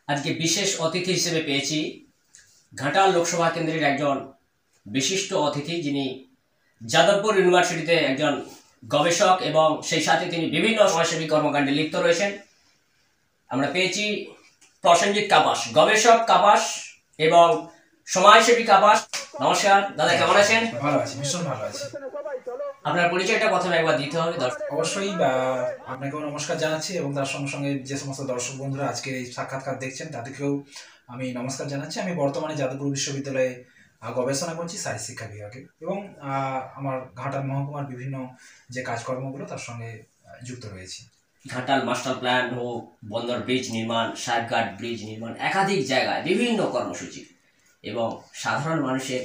আজকে বিশেষ অতিথি হিসেবে পেয়েছি ঘাটাল লোকসভা কেন্দ্রের একজন বিশিষ্ট অতিথি, যিনি যাদবপুর ইউনিভার্সিটিতে একজন গবেষক এবং সেই সাথে তিনি বিভিন্ন সমাজসেবী কর্মকাণ্ডে লিপ্ত রয়েছেন। আমরা পেয়েছি প্রসেনজিৎ কাপাস, গবেষক কাপাস এবং সমাজসেবী কাপাস। নমস্কার দাদা, কেমন আছেন? ভালো আছি, ভীষণ ভালো আছি। আপনার পরিচয়টা প্রথমে একবার দিতে হবে। অবশ্যই আপনাকেও নমস্কার জানাচ্ছি এবং তার সঙ্গে সঙ্গে যে সমস্ত দর্শক বন্ধুরা আজকে এই সাক্ষাৎকার দেখছেন তাদেরকেও আমি নমস্কার জানাচ্ছি। আমি বর্তমানে যাদবপুর বিশ্ববিদ্যালয়ে গবেষণা করছি শারীরশিক্ষা বিভাগে এবং আমার ঘাটাল মহকুমার বিভিন্ন যে কাজকর্মগুলো তার সঙ্গে যুক্ত রয়েছি। ঘাটাল মাস্টার প্ল্যান হোক, বন্দর ব্রিজ নির্মাণ, সাহেবঘাট ব্রিজ নির্মাণ, একাধিক জায়গায় বিভিন্ন কর্মসূচি এবং সাধারণ মানুষের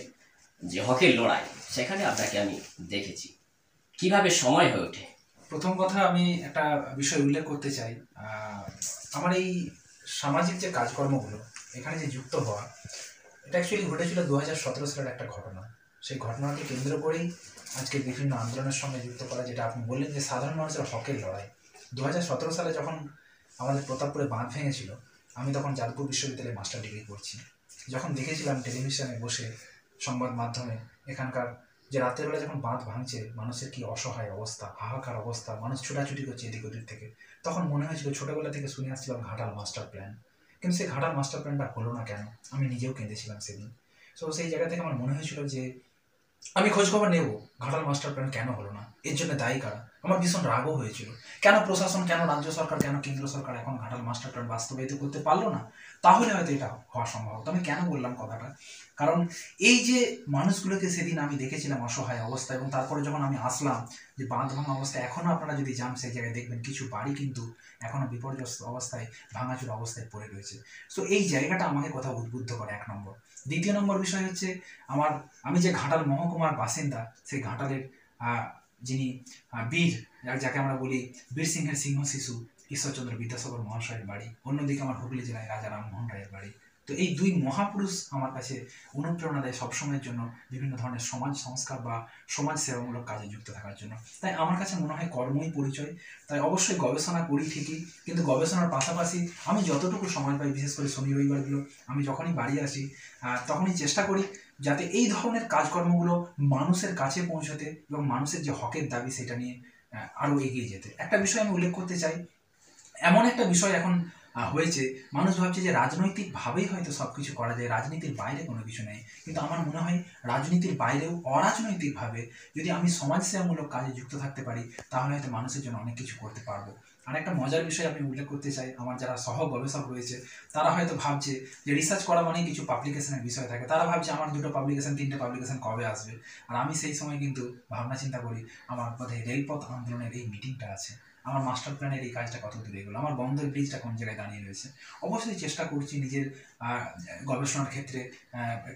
যে হকের লড়াই, সেখানে আপনাকে আমি দেখেছি। কিভাবে সময় হয়ে ওঠে? প্রথম কথা আমি একটা বিষয় উল্লেখ করতে চাই। আমার এই সামাজিক যে কাজকর্মগুলো এখানে যে যুক্ত হওয়া, এটা অ্যাকচুয়ালি ঘটেছিল 2017 সালের একটা ঘটনা। সেই ঘটনাকে কেন্দ্র করেই আজকে বিভিন্ন আন্দোলনের সঙ্গে যুক্ত করা, যেটা আপনি বললেন যে সাধারণ মানুষের হকের লড়াই। 2017 সালে যখন আমাদের প্রতাপপুরে বাঁধ ভেঙেছিল, আমি তখন যাদবপুর বিশ্ববিদ্যালয়ে মাস্টার ডিগ্রি করছি। যখন দেখেছিলাম টেলিভিশনে বসে সংবাদ মাধ্যমে এখানকার যে রাতের বেলা যখন বাঁধ ভাঙছে, মানুষের কি অসহায় অবস্থা, হাহাকার অবস্থা, মানুষ ছোটাছুটি করছে এদিক ওদিক থেকে, তখন মনে হয়েছিল ছোটবেলা থেকে শুনে আসছিলাম ঘাটাল মাস্টার প্ল্যান, কিন্তু সেই ঘাটাল মাস্টার প্ল্যানটা হলো না কেন? আমি নিজেও কেঁদেছিলাম সেদিন। সো সেই জায়গা থেকে আমার মনে হয়েছিল যে আমি খোঁজখবর নেব ঘাটাল মাস্টার প্ল্যান কেন হলো না, এর জন্য দায়ী কারা। আমার ভীষণ রাগও হয়েছিল, কেন প্রশাসন, কেন রাজ্য সরকার, কেন কেন্দ্র সরকার এখন ঘাটাল মাস্টার প্ল্যান বাস্তবায়িত করতে পারলো না। তাহলে হয়তো এটা হওয়া সম্ভব। তো আমি কেন বললাম কথাটা, কারণ এই যে মানুষগুলোকে সেদিন আমি দেখেছিলাম অসহায় অবস্থা, এবং তারপরে যখন আমি আসলাম যে বাঁধ ভাঙা অবস্থায়, এখনও আপনারা যদি যান সেই জায়গায় দেখবেন কিছু বাড়ি কিন্তু এখনও বিপর্যস্ত অবস্থায়, ভাঙাচুর অবস্থায় পড়ে রয়েছে। সো এই জায়গাটা আমাকে কোথাও উদ্বুদ্ধ করে, এক নম্বর। দ্বিতীয় নম্বর বিষয় হচ্ছে আমি যে ঘাটাল মহকুমার বাসিন্দা, সেই ঘাটালের যিনি বীর, যাকে আমরা বলি বীর সিংহের সিংহ শিশু ঈশ্বরচন্দ্র বিদ্যাসাগর মহাশয়ের বাড়ি, অন্যদিকে আমার হুগলি জেলায় রাজা রামমোহন রায়ের বাড়ি। তো এই দুই মহাপুরুষ আমার কাছে অনুপ্রেরণা দেয় সবসময়ের জন্য বিভিন্ন ধরনের সমাজ সংস্কার বা সমাজ সেবামূলক কাজে যুক্ত থাকার জন্য। তাই আমার কাছে মনে হয় কর্মই পরিচয়। তাই অবশ্যই গবেষণা করি ঠিকই, কিন্তু গবেষণার পাশাপাশি আমি যতটুকু সময় পাই, বিশেষ করে শনি রবিবারগুলো আমি যখনই বাড়ি আসি তখনই চেষ্টা করি যাতে এই ধরনের কাজকর্মগুলো মানুষের কাছে পৌঁছতে এবং মানুষের যে হকের দাবি সেটা নিয়ে আরও এগিয়ে যেতে। একটা বিষয় আমি উল্লেখ করতে চাই, এমন একটা বিষয় এখন হয়েছে, মানুষ ভাবছে যে রাজনৈতিকভাবেই হয়তো সব কিছু করা যায়, রাজনীতির বাইরে কোনো কিছু নেই। কিন্তু আমার মনে হয় রাজনীতির বাইরেও অরাজনৈতিকভাবে যদি আমি সমাজসেবামূলক কাজে যুক্ত থাকতে পারি, তাহলে হয়তো মানুষের জন্য অনেক কিছু করতে পারবো। আর একটা মজার বিষয় আমি উল্লেখ করতে চাই, আমার যারা সহ গবেষক রয়েছে তারা হয়তো ভাবছে যে রিসার্চ করা মানেই কিছু পাবলিকেশনের বিষয় থাকে। তারা ভাবছে আমার 2টো পাবলিকেশন 3টে পাবলিকেশন কবে আসবে। আর আমি সেই সময় কিন্তু ভাবনা চিন্তা করি, আমার পথে রেলপথ আন্দোলনের এই মিটিংটা আছে, আমার মাস্টার প্ল্যানের এই কাজটা কত দূরে এগোলো, আমার বন্দর ব্রিজটা কোন জায়গায় দাঁড়িয়ে রয়েছে। অবশ্যই চেষ্টা করছি নিজের গবেষণার ক্ষেত্রে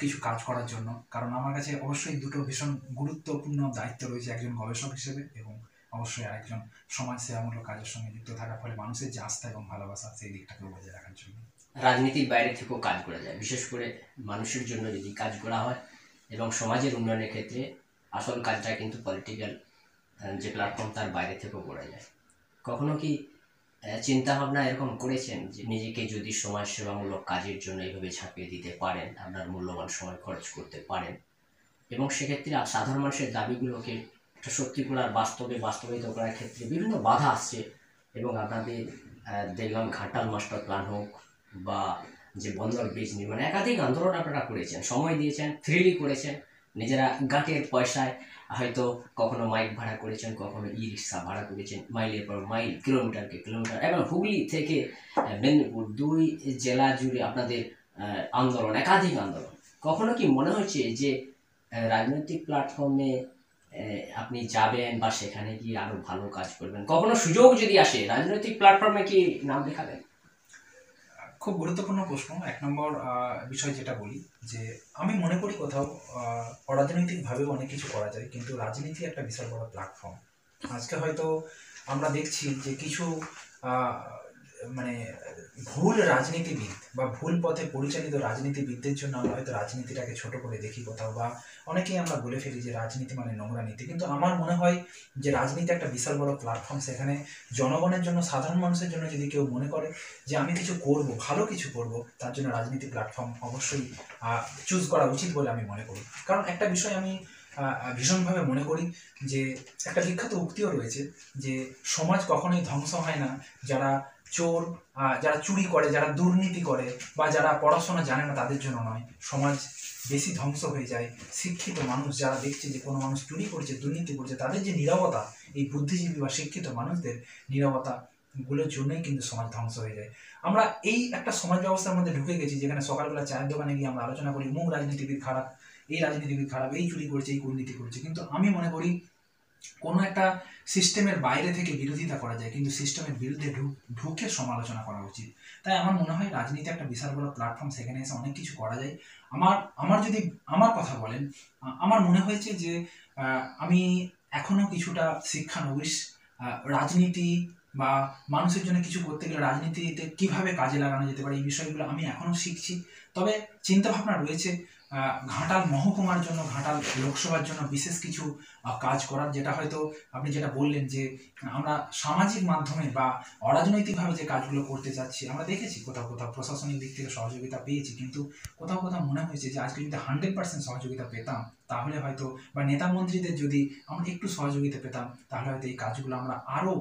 কিছু কাজ করার জন্য, কারণ আমার কাছে অবশ্যই দুটো ভীষণ গুরুত্বপূর্ণ দায়িত্ব রয়েছে, একজন গবেষক হিসেবে এবং অবশ্যই আরেকজন সমাজ সেবামূলক কাজের সঙ্গে যুক্ত থাকার ফলে মানুষের যে আস্থা এবং ভালোবাসা সেই দিকটাকেও বজায় রাখার জন্য। রাজনীতির বাইরে থেকেও কাজ করা যায়, বিশেষ করে মানুষের জন্য যদি কাজ করা হয় এবং সমাজের উন্নয়নের ক্ষেত্রে আসল কাজটা কিন্তু পলিটিক্যাল যে প্ল্যাটফর্ম তার বাইরে থেকেও করা যায়। কখনো কি চিন্তা ভাবনা এরকম করেছেন যে নিজেকে যদি সমাজ সেবামূলক কাজের জন্য এইভাবে ঝাঁপিয়ে দিতে পারেন, আপনার মূল্যবান সময় খরচ করতে পারেন এবং সেক্ষেত্রে সাধারণ মানুষের দাবিগুলোকে একটা সত্যি করার বাস্তবায়িত করার ক্ষেত্রে বিভিন্ন বাধা আসছে এবং আপনাদের দেখলাম ঘাটাল মাস্টার প্ল্যান হোক বা যে বন্দর ব্রিজ নির্মাণ, একাধিক আন্দোলন আপনারা করেছেন, সময় দিয়েছেন, ফ্রিলি করেছেন, নিজেরা গাঁটের পয়সায় হয়তো কখনো মাইক ভাড়া করেছেন, কখনো ই রিক্সা ভাড়া করেছেন, মাইলের পর মাইল, কিলোমিটারকে কিলোমিটার, এবং হুগলি থেকে মেদিনীপুর 2 জেলা জুড়ে আপনাদের আন্দোলন, একাধিক আন্দোলন। কখনো কি মনে হচ্ছে যে রাজনৈতিক প্ল্যাটফর্মে আপনি যাবেন বা সেখানে গিয়ে আরো ভালো কাজ করবেন? কখনো সুযোগ যদি আসে রাজনৈতিক প্ল্যাটফর্মে কি নাম দেখাবেন? খুব গুরুত্বপূর্ণ প্রশ্ন। এক নম্বর বিষয় যেটা বলি যে আমি মনে করি কোথাও অরাজনৈতিকভাবেও অনেক কিছু করা যায়, কিন্তু রাজনীতি একটা বিশাল বড় প্ল্যাটফর্ম। আজকে হয়তো আমরা দেখছি যে কিছু মানে ভুল রাজনীতিবিদ বা ভুল পথে পরিচালিত রাজনীতিবিদদের জন্য আমরা হয়তো রাজনীতিটাকে ছোট করে দেখি কোথাও, বা অনেকেই আমরা বলে ফেলি যে রাজনীতি মানে নোংরা নীতি। কিন্তু আমার মনে হয় যে রাজনীতি একটা বিশাল বড় প্ল্যাটফর্ম, সেখানে জনগণের জন্য, সাধারণ মানুষের জন্য যদি কেউ মনে করে যে আমি কিছু করব, ভালো কিছু করব, তার জন্য রাজনীতি প্ল্যাটফর্ম অবশ্যই চুজ করা উচিত বলে আমি মনে করি। কারণ একটা বিষয় আমি ভীষণভাবে মনে করি যে একটা বিখ্যাত উক্তিও রয়েছে যে সমাজ কখনোই ধ্বংস হয় না যারা চোর, যারা চুরি করে, যারা দুর্নীতি করে, বা যারা পড়াশোনা জানে না তাদের জন্য নয়। সমাজ বেশি ধ্বংস হয়ে যায় শিক্ষিত মানুষ যারা দেখছে যে কোনো মানুষ চুরি করছে, দুর্নীতি করছে, তাদের যে নীরবতা, এই বুদ্ধিজীবী বা শিক্ষিত মানুষদের নীরবতা গুলোর জন্যই কিন্তু সমাজ ধ্বংস হয়ে যায়। আমরা এই একটা সমাজ ব্যবস্থার মধ্যে ঢুকে গেছি যেখানে সকালবেলা চায়ের দোকানে গিয়ে আমরা আলোচনা করি মুখ রাজনীতিবিদ খারাপ, এই রাজনীতিবিদ খারাপ, এই চুরি করছে, এই দুর্নীতি করছে। কিন্তু আমি মনে করি কোনো একটা সিস্টেমের বাইরে থেকে বিরোধিতা করা যায়, কিন্তু সিস্টেমের বিরুদ্ধে ঢুকে সমালোচনা করা উচিত। তাই আমার মনে হয় রাজনীতি একটা বিশাল বড় প্ল্যাটফর্ম, সেখানে এসে অনেক কিছু করা যায়। আমার যদি আমার কথা বলেন, আমার মনে হয়েছে যে আমি এখনো কিছুটা শিক্ষানবিশ। রাজনীতি বা মানুষের জন্য কিছু করতে গেলে রাজনীতিতে কিভাবে কাজে লাগানো যেতে পারে, এই বিষয়গুলো আমি এখনো শিখছি। তবে চিন্তাভাবনা রয়েছে ঘাটাল মহকুমার জন্য, ঘাটাল লোকসভার জন্য বিশেষ কিছু কাজ করার, যেটা হয়তো আপনি যেটা বললেন যে আমরা সামাজিক মাধ্যমে বা অরাজনৈতিকভাবে যে কাজগুলো করতে চাচ্ছি, আমরা দেখেছি কোথাও কোথাও প্রশাসনিক দিক থেকে সহযোগিতা পেয়েছি, কিন্তু কোথাও কোথাও মনে হয়েছে যে আজকে যদি 100% সহযোগিতা পেতাম তাহলে হয়তো, বা নেতা মন্ত্রীদের যদি আমরা একটু সহযোগিতা পেতাম তাহলে হয়তো এই কাজগুলো আমরা আরও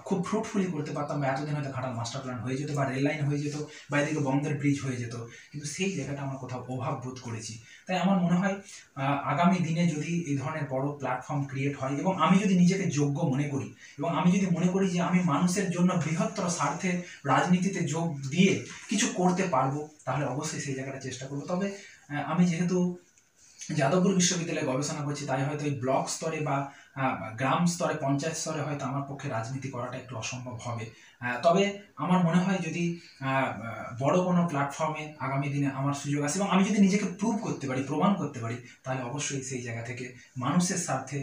খুব ফ্রুটফুলি করতে পারতাম, বা এতদিন হয়তো ঘাটাল মাস্টার প্ল্যান হয়ে যেত, বা রেল লাইন হয়ে যেত, বা এদিকে বন্দর ব্রিজ হয়ে যেত। কিন্তু সেই জায়গাটা আমরা কোথাও অভাব বোধ করেছি। তাই আমার মনে হয় আগামী দিনে যদি এই ধরনের বড় প্ল্যাটফর্ম ক্রিয়েট হয়, এবং আমি যদি নিজেকে যোগ্য মনে করি, এবং আমি যদি মনে করি যে আমি মানুষের জন্য বৃহত্তর স্বার্থে রাজনীতিতে যোগ দিয়ে কিছু করতে পারবো, তাহলে অবশ্যই সেই জায়গাটা চেষ্টা করবো। তবে আমি যেহেতু যাদবপুর বিশ্ববিদ্যালয়ে গবেষণা করছি, তাই হয়তো এই ব্লক স্তরে বা গ্রাম স্তরে, পঞ্চায়েত স্তরে হয়তো আমার পক্ষে রাজনীতি করাটা একটু অসম্ভব হবে। তবে আমার মনে হয় যদি বড় কোনো প্ল্যাটফর্মে আগামী দিনে আমার সুযোগ আসে, এবং আমি যদি নিজেকে প্রুভ করতে পারি, প্রমাণ করতে পারি, তাহলে অবশ্যই সেই জায়গা থেকে মানুষের স্বার্থে,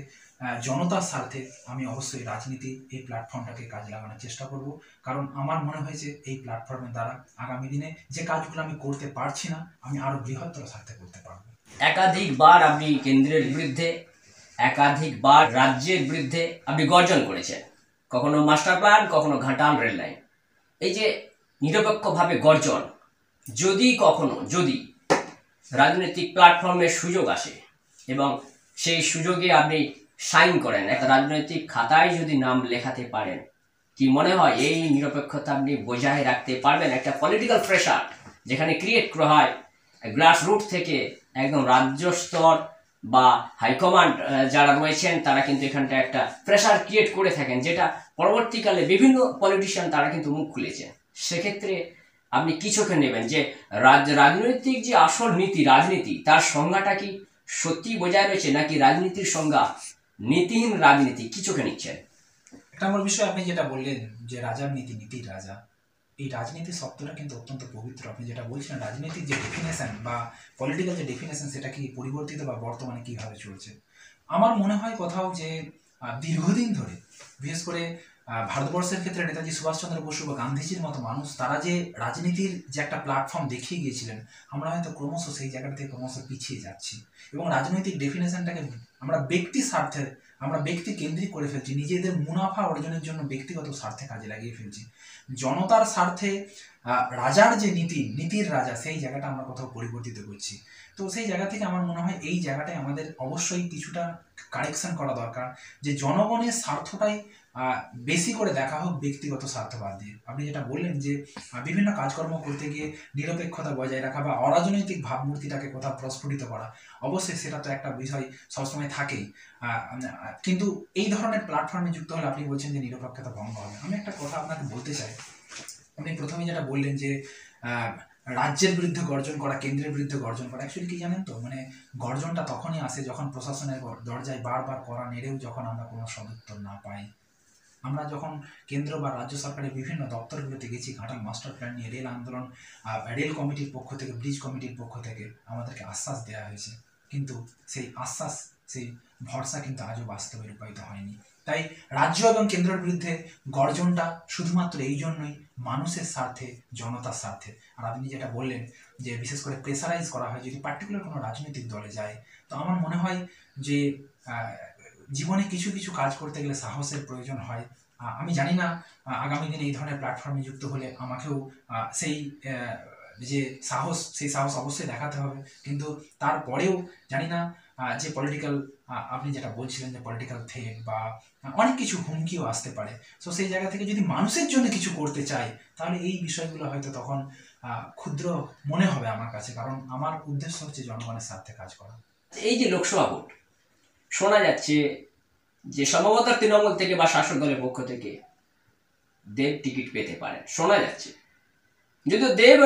জনতার স্বার্থে আমি অবশ্যই রাজনীতি এই প্ল্যাটফর্মটাকে কাজে লাগানোর চেষ্টা করব। কারণ আমার মনে হয়েছে এই প্ল্যাটফর্মের দ্বারা আগামী দিনে যে কাজগুলো আমি করতে পারছি না, আমি আরও বৃহত্তর স্বার্থে করতে পারবো। একাধিকবার আপনি কেন্দ্রের বিরুদ্ধে, একাধিকবার রাজ্যের বিরুদ্ধে আপনি গর্জন করেছেন, কখনো মাস্টার প্ল্যান, কখনো ঘাটাল রেল লাইন। এই যে নিরপেক্ষভাবে গর্জন, যদি রাজনৈতিক প্ল্যাটফর্মের সুযোগ আসে এবং সেই সুযোগে আপনি সাইন করেন, একটা রাজনৈতিক খাতায় যদি নাম লেখাতে পারেন, কি মনে হয় এই নিরপেক্ষতা আপনি বজায় রাখতে পারবেন? একটা পলিটিক্যাল প্রেশার যেখানে ক্রিয়েট করা হয় গ্রাস রুট থেকে একদম রাজ্য স্তর বা হাইকমান্ড যারা রয়েছেন তারা কিন্তু এখানটা একটা প্রেশার ক্রিয়েট করে থাকেন, যেটা পরবর্তীকালে বিভিন্ন পলিটিশিয়ান তারা কিন্তু মুখ খুলেছেন। সেক্ষেত্রে আপনি কি চোখে নেবেন যে রাজনৈতিক যে আসল নীতি, রাজনীতি, তার সংজ্ঞাটা কি সত্যি বজায় রয়েছে, নাকি রাজনীতির সংজ্ঞা নীতিহীন রাজনীতি? কি চোখে নিচ্ছেন? একটা নম্বর বিষয় আপনি যেটা বললেন যে রাজার নীতি, নীতির রাজা, এই রাজনীতি শব্দটা কিন্তু অত্যন্ত পবিত্র। আপনি যেটা বলছেন রাজনীতির যে ডেফিনেশন বা পলিটিক্যাল যে ডেফিনেশন, সেটা কি পরিবর্তিত বা বর্তমানে কীভাবে চলছে। আমার মনে হয় কোথাও যে দীর্ঘদিন ধরে, বিশেষ করে ভারতবর্ষের ক্ষেত্রে নেতাজি সুভাষচন্দ্র বসু বা গান্ধীজির মতো মানুষ, তারা যে রাজনীতির যে একটা প্ল্যাটফর্ম দেখিয়ে গিয়েছিলেন, আমরা হয়তো ক্রমশ সেই জায়গা থেকে ক্রমশ পিছিয়ে যাচ্ছি, এবং রাজনৈতিক ডেফিনেশনটাকে আমরা ব্যক্তি স্বার্থে, আমরা ব্যক্তি কেন্দ্রিক করে ফেলছি, নিজেদের মুনাফা অর্জনের জন্য ব্যক্তিগত স্বার্থে কাজে লাগিয়ে ফেলছি। জনতার স্বার্থে রাজার যে নীতির রাজা, সেই জায়গাটা আমরা কোথাও পরিবর্তিত করছি। তো সেই জায়গা থেকে আমার মনে হয় এই জায়গাটায় আমাদের অবশ্যই কিছুটা কারেকশন করা দরকার, যে জনগণের স্বার্থটাই বেশি করে দেখা হোক ব্যক্তিগত স্বার্থ বাদ দিয়ে। আপনি যেটা বললেন যে বিভিন্ন কাজকর্ম করতে গিয়ে নিরপেক্ষতা বজায় রাখা বা অরাজনৈতিক ভাবমূর্তিটাকে কোথাও প্রস্ফুটিত করা, অবশ্যই সেটা তো একটা বিষয় সবসময় থাকেই। কিন্তু এই ধরনের প্ল্যাটফর্মে যুক্ত হলে আপনি বলছেন যে নিরপেক্ষতা ভঙ্গ হবে। আমি একটা কথা আপনাকে বলতে চাই। আপনি প্রথমে যেটা বললেন যে রাজ্যের বিরুদ্ধে গর্জন করা, কেন্দ্রের বিরুদ্ধে গর্জন করা, অ্যাকচুয়ালি কি জানেন তো, মানে গর্জনটা তখনই আসে যখন প্রশাসনের দরজায় বারবার কড়া নেড়েও যখন আমরা কোনো সদুত্তর না পাই। আমরা যখন কেন্দ্র বা রাজ্য সরকারের বিভিন্ন দপ্তরগুলোতে গেছি ঘাটাল মাস্টার প্ল্যান নিয়ে, রেল আন্দোলন, রেল কমিটির পক্ষ থেকে, ব্রিজ কমিটির পক্ষ থেকে আমাদেরকে আশ্বাস দেওয়া হয়েছে, কিন্তু সেই আশ্বাস সেই ভরসা কিন্তু আজও বাস্তবে রূপায়িত হয়নি। তাই রাজ্য এবং কেন্দ্রের বিরুদ্ধে গর্জনটা শুধুমাত্র এই জন্যই, মানুষের স্বার্থে, জনতার স্বার্থে। আর আপনি যেটা বললেন যে বিশেষ করে প্রেসারাইজ করা হয় যদি পার্টিকুলার কোনো রাজনৈতিক দলে যায়, তো আমার মনে হয় যে জীবনে কিছু কিছু কাজ করতে গেলে সাহসের প্রয়োজন হয়। আমি জানি না আগামী দিনে এই ধরনের প্ল্যাটফর্মে যুক্ত হলে আমাকেও সেই সাহস অবশ্যই দেখাতে হবে। কিন্তু তারপরেও জানি না যে পলিটিক্যাল, আপনি যেটা বলছিলেন যে পলিটিক্যাল থ্রেট বা অনেক কিছু হুমকিও আসতে পারে। সো সেই জায়গা থেকে যদি মানুষের জন্য কিছু করতে চাই, তাহলে এই বিষয়গুলো হয়তো তখন ক্ষুদ্র মনে হবে আমার কাছে, কারণ আমার উদ্দেশ্য হচ্ছে জনগণের স্বার্থে কাজ করা। এই যে লোকসভা ভোট, শোনা যাচ্ছে যে সম্ভবত তৃণমূল থেকে বা শাসক দলের পক্ষ থেকে দেব টিকিট পেতে পারেন, শোনা যাচ্ছে। যদিও দেব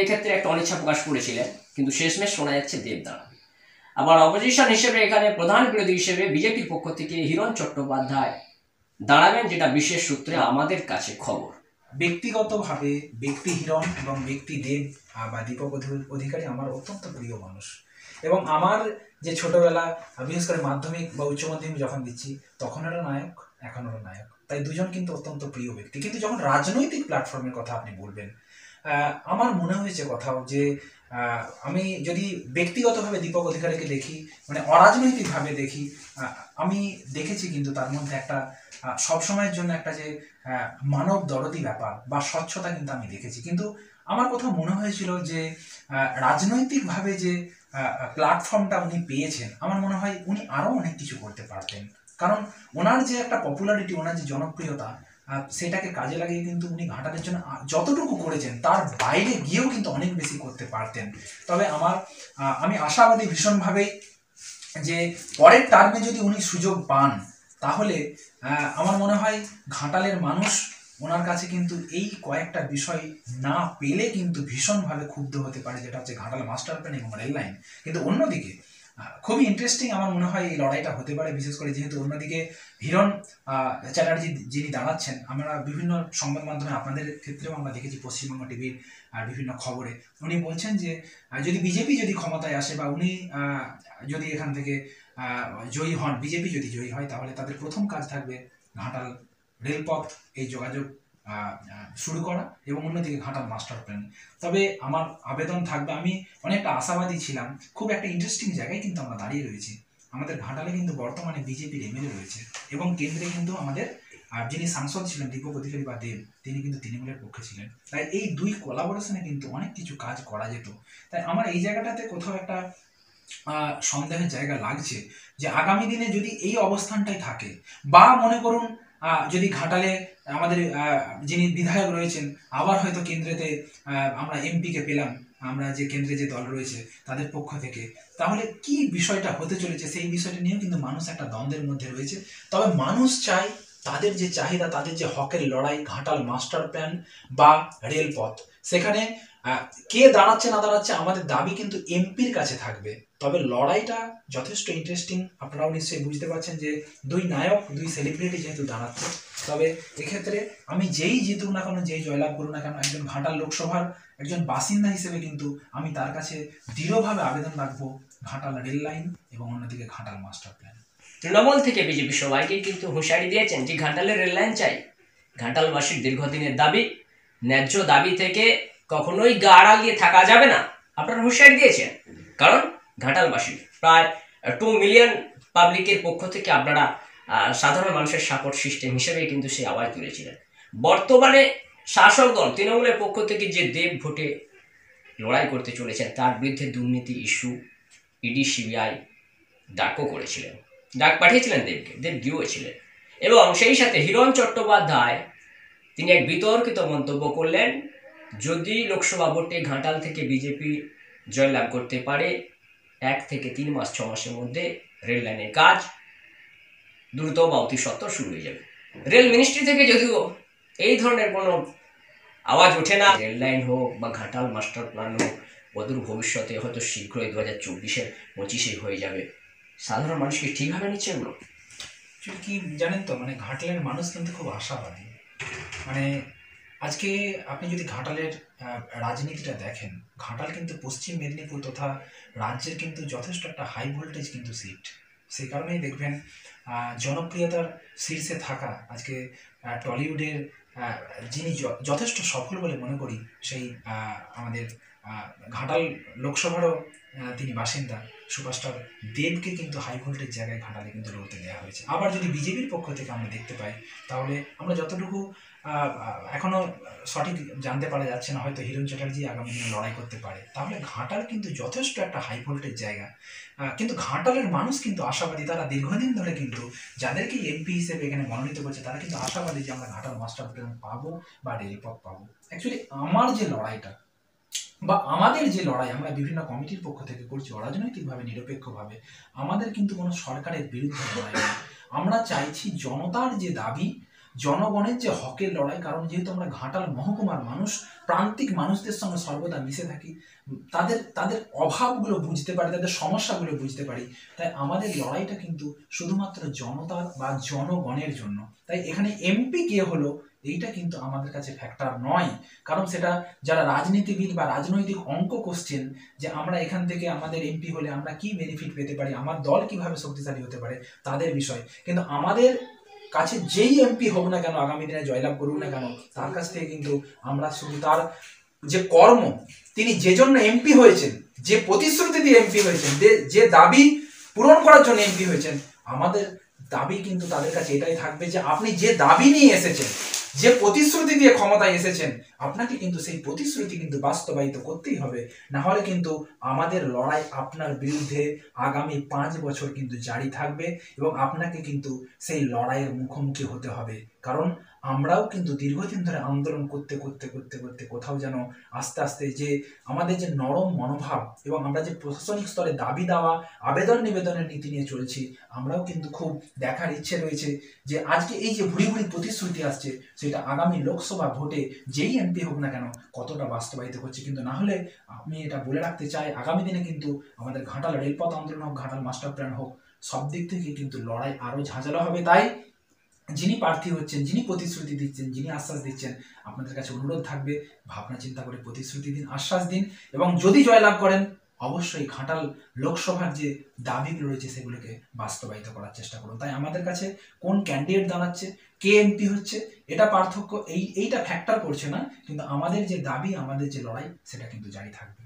এক্ষেত্রে একটা অনিচ্ছা প্রকাশ করেছিলেন, কিন্তু শেষমেশ শোনা যাচ্ছে দেব দাঁড়াবে। আবার অপোজিশন হিসেবে এখানে প্রধান বিরোধী হিসেবে বিজেপির পক্ষ থেকে হিরণ চট্টোপাধ্যায় দাঁড়াবেন, যেটা বিশেষ সূত্রে আমাদের কাছে খবর। ব্যক্তিগতভাবে ব্যক্তি হিরণ এবং ব্যক্তি দেব বা দীপক অধিকারী আমার অত্যন্ত প্রিয় মানুষ, এবং আমার যে ছোটবেলা বিশেষ করে মাধ্যমিক বা উচ্চ মাধ্যমিক যখন দিচ্ছি তখন ওরা নায়ক, এখন ওরা নায়ক, তাই দুজন কিন্তু অত্যন্ত প্রিয় ব্যক্তি। কিন্তু যখন রাজনৈতিক প্ল্যাটফর্মের কথা আপনি বলবেন, আমার মনে হয়েছে কোথাও যে আমি যদি ব্যক্তিগতভাবে দীপক অধিকারীকে দেখি, মানে অরাজনৈতিকভাবে দেখি, আমি দেখেছি কিন্তু তার মধ্যে একটা সবসময়ের জন্য একটা যে মানব দরদি ব্যাপার বা স্বচ্ছতা কিন্তু আমি দেখেছি। কিন্তু আমার কোথাও মনে হয়েছিল যে রাজনৈতিকভাবে যে প্ল্যাটফর্মটা উনি পেয়েছেন, আমার মনে হয় উনি আরও অনেক কিছু করতে পারতেন, কারণ ওনার যে একটা পপুলারিটি, ওনার যে জনপ্রিয়তা, সেটাকে কাজে লাগিয়ে কিন্তু উনি ঘাটালের জন্য যতটুকু করেছেন তার বাইরে গিয়েও কিন্তু অনেক বেশি করতে পারতেন। তবে আমি আশাবাদী ভীষণভাবে যে পরের টার্মে যদি উনি সুযোগ পান, তাহলে আমার মনে হয় ঘাটালের মানুষ ওনার কাছে কিন্তু এই কয়েকটা বিষয় না পেলে কিন্তু ভীষণভাবে ক্ষুব্ধ হতে পারে, যেটা হচ্ছে ঘাটাল মাস্টার প্ল্যান এবং রেল লাইন। কিন্তু অন্যদিকে খুবই ইন্টারেস্টিং আমার মনে হয় এই লড়াইটা হতে পারে, বিশেষ করে যেহেতু অন্যদিকে হিরণ চ্যাটার্জি যিনি দাঁড়াচ্ছেন, আমরা বিভিন্ন সংবাদ মাধ্যমে আপনাদের ক্ষেত্রেও আমরা দেখেছি, পশ্চিমবঙ্গ টিভির বিভিন্ন খবরে উনি বলছেন যে যদি বিজেপি যদি ক্ষমতায় আসে বা উনি যদি এখান থেকে জয়ী হন, বিজেপি যদি জয়ী হয়, তাহলে তাদের প্রথম কাজ থাকবে ঘাটাল রেলপথ এই যোগাযোগ শুরু করা এবং অন্যদিকে ঘাটাল মাস্টার প্ল্যান। তবে আমার আবেদন থাকবে, আমি অনেকটা আশাবাদী ছিলাম, খুব একটা ইন্টারেস্টিং জায়গায় কিন্তু আমরা দাঁড়িয়ে রয়েছি। আমাদের ঘাটালে কিন্তু বর্তমানে বিজেপির এমএলএ রয়েছে এবং কেন্দ্রে কিন্তু আমাদের যিনি সাংসদ ছিলেন দীপক অধিকারী বা দেব, তিনি কিন্তু তৃণমূলের পক্ষে ছিলেন। তাই এই দুই কোলাবোরেশনে কিন্তু অনেক কিছু কাজ করা যেত। তাই আমার এই জায়গাটাতে কোথাও একটা সন্দেহের জায়গা লাগছে যে আগামী দিনে যদি এই অবস্থানটাই থাকে, বা মনে করুন যদি ঘাটালে আমাদের যিনি বিধায়ক রয়েছেন আবার হয়তো কেন্দ্রেতে আমরা এমপিকে পেলাম, আমরা যে কেন্দ্রে যে দল রয়েছে তাদের পক্ষ থেকে, তাহলে কি বিষয়টা হতে চলেছে সেই বিষয়টা নিয়েও কিন্তু মানুষ একটা দ্বন্দ্বের মধ্যে রয়েছে। তবে মানুষ চায় তাদের যে চাহিদা, তাদের যে হকের লড়াই, ঘাটাল মাস্টার প্ল্যান বা রেলপথ, সেখানে কে দাঁড়াচ্ছে না দাঁড়াচ্ছে আমাদের দাবি কিন্তু এমপির কাছে থাকবে। তবে লড়াইটা যথেষ্ট ইন্টারেস্টিং, আপনারাও নিশ্চয়ই বুঝতে পারছেন যে দুই নায়ক, দুই সেলিব্রিটি যেহেতু দাঁড়াচ্ছে। তবে এক্ষেত্রে আমি যেই জিতুক না কেন, যেই জয়লাভ করুক না কেন, একজন ঘাটাল লোকসভার একজন বাসিন্দা হিসেবে কিন্তু আমি তার কাছে দৃঢ়ভাবে আবেদন রাখবো ঘাটাল রেল লাইন এবং অন্যদিকে ঘাটাল মাস্টার প্ল্যান। তৃণমূল থেকে বিজেপি সবাইকে কিন্তু হুঁশিয়ারি দিয়েছেন যে ঘাটালের রেল লাইন চাই, ঘাটালবাসীর দীর্ঘদিনের দাবি, ন্যায্য দাবি থেকে কখনোই গা আড়াল দিয়ে থাকা যাবে না, আপনারা হুঁশিয়ারি দিয়েছেন। কারণ ঘাটালবাসী প্রায় 2 মিলিয়ন পাবলিকের পক্ষ থেকে আপনারা সাধারণ মানুষের সাপোর্ট সিস্টেম হিসেবে কিন্তু সেই আওয়াজ তুলেছিলেন। বর্তমানে শাসক দল তৃণমূলের পক্ষ থেকে যে দেব ভোটে লড়াই করতে চলেছেন তার বিরুদ্ধে দুর্নীতি ইস্যু, ইডি সিবিআই ডাকও করেছিলেন, ডাক পাঠিয়েছিলেন দেবকে, দেব গিয়েছিলেন। এবং সেই সাথে হিরণ চট্টোপাধ্যায় তিনি এক বিতর্কিত মন্তব্য করলেন, যদি লোকসভা ভোটে ঘাটাল থেকে বিজেপি জয়লাভ করতে পারে 1 থেকে 3 মাস 6 মাসের মধ্যে রেল লাইনের কাজ দ্রুত বা অতি সত্বর শুরু হয়ে যাবে। রেল মিনিস্ট্রি থেকে যদিও এই ধরনের কোনো আওয়াজ ওঠে না, রেল লাইন হোক বা ঘাটাল মাস্টার প্ল্যান হোক অদূর ভবিষ্যতে হয়তো শীঘ্রই 2024-25 হয়ে যাবে। সাধারণ মানুষকে ঠিকভাবে নিচ্ছে এগুলো? কি জানেন তো, মানে ঘাটালের মানুষ কিন্তু খুব আশাবাদী। মানে আজকে আপনি যদি ঘাটালের রাজনীতিটা দেখেন, ঘাটাল কিন্তু পশ্চিম মেদিনীপুর তথা রাজ্যের কিন্তু যথেষ্ট একটা হাই ভোল্টেজ কিন্তু সিট। সেই কারণেই দেখবেন জনপ্রিয়তার শীর্ষে থাকা আজকে টলিউডের যিনি যথেষ্ট সফল বলে মনে করি সেই আমাদের ঘাটাল লোকসভারও তিনি বাসিন্দা সুপারস্টার দেবকে কিন্তু হাই ভোল্টেজ জায়গায় ঘাটালে কিন্তু লড়তে দেওয়া হয়েছে। আবার যদি বিজেপির পক্ষ থেকে আমরা দেখতে পাই তাহলে আমরা যতটুকু এখনও সঠিক জানতে পারা যাচ্ছে না, হয়তো হিরণ চ্যাটার্জি আগামী দিনে লড়াই করতে পারে। তাহলে ঘাটাল কিন্তু যথেষ্ট একটা হাই ভোল্টেজ জায়গা, কিন্তু ঘাটালের মানুষ কিন্তু আশাবাদী। তারা দীর্ঘদিন ধরে কিন্তু যাদেরকে এমপি হিসেবে এখানে মনোনীত করছে তারা কিন্তু আশাবাদী যে আমরা ঘাটাল মাস্টার প্ল্যান পাবো বা রেলপথ পাবো। অ্যাকচুয়ালি আমার যে লড়াইটা বা আমাদের যে লড়াই আমরা বিভিন্ন কমিটির পক্ষ থেকে করছি অরাজনৈতিকভাবে নিরপেক্ষভাবে, আমাদের কিন্তু কোনো সরকারের বিরুদ্ধে লড়াই নয়। আমরা চাইছি জনতার যে দাবি, জনগণের যে হকের লড়াই। কারণ যেহেতু আমরা ঘাটাল মহকুমার মানুষ, প্রান্তিক মানুষদের সঙ্গে সর্বদা মিশে থাকি, তাদের অভাবগুলো বুঝতে পারি, তাদের সমস্যাগুলো বুঝতে পারি, তাই আমাদের লড়াইটা কিন্তু শুধুমাত্র জনতার বা জনগণের জন্য। তাই এখানে এমপি কে হলো এইটা কিন্তু আমাদের কাছে ফ্যাক্টর নয়, কারণ সেটা যারা রাজনীতিবিদ বা রাজনৈতিক অঙ্ক কোশ্চেন যে আমরা এখান থেকে আমাদের এমপি হলে আমরা কি বেনিফিট পেতে পারি, আমার দল কিভাবে শক্তিশালী হতে পারে, তাদের বিষয়। কিন্তু আমাদের কাছে যেই এমপি হোক না কেন, আগামী দিনে জয়লাভ করুক না কেন, তার কাছ থেকে কিন্তু আমরা শুধু তার যে কর্ম, তিনি যে জন্য এমপি হয়েছেন, যে প্রতিশ্রুতি দিয়ে এমপি হয়েছেন, যে দাবি পূরণ করার জন্য এমপি হয়েছেন, আমাদের দাবি কিন্তু তাদের কাছে এটাই থাকবে যে আপনি যে দাবি নিয়ে এসেছেন, যে প্রতিশ্রুতি দিয়ে ক্ষমতায় এসেছেন, আপনাকে কিন্তু সেই প্রতিশ্রুতি কিন্তু বাস্তবায়িত করতেই হবে। না হলে কিন্তু আমাদের লড়াই আপনার বিরুদ্ধে আগামী 5 বছর কিন্তু জারি থাকবে এবং আপনাকে কিন্তু সেই লড়াইয়ের মুখোমুখি হতে হবে। কারণ আমরাও কিন্তু দীর্ঘদিন ধরে আন্দোলন করতে করতে করতে করতে কোথাও যেন আস্তে আস্তে যে আমাদের যে নরম মনোভাব এবং আমরা যে প্রশাসনিক স্তরে দাবি দেওয়া, আবেদন নিবেদনের নীতি নিয়ে চলছি, আমরাও কিন্তু খুব দেখার ইচ্ছে রয়েছে যে আজকে এই যে ভুড়ি ভুড়ি প্রতিশ্রুতি আসছে সেটা আগামী লোকসভা ভোটে যেই এমপি হোক না কেন কতটা বাস্তবায়িত হচ্ছে। কিন্তু না হলে আমি এটা বলে রাখতে চাই, আগামী দিনে কিন্তু আমাদের ঘাটাল রেলপথ আন্দোলন হোক, ঘাটাল মাস্টার প্ল্যান হোক, সব দিক থেকে কিন্তু লড়াই আরও ঝাঁঝালো হবে। তাই যিনি প্রার্থী হচ্ছেন, যিনি প্রতিশ্রুতি দিচ্ছেন, যিনি আশ্বাস দিচ্ছেন, আপনাদের কাছে অনুরোধ থাকবে ভাবনা চিন্তা করে প্রতিশ্রুতি দিন, আশ্বাস দিন এবং যদি জয়লাভ করেন অবশ্যই ঘাটাল লোকসভার যে দাবিগুলো রয়েছে সেগুলোকে বাস্তবায়িত করার চেষ্টা করুন। তাই আমাদের কাছে কোন ক্যান্ডিডেট দাঁড়াচ্ছে, কে এমপি হচ্ছে, এটা পার্থক্য এইটা ফ্যাক্টর করছে না, কিন্তু আমাদের যে দাবি, আমাদের যে লড়াই সেটা কিন্তু জারি থাকবে।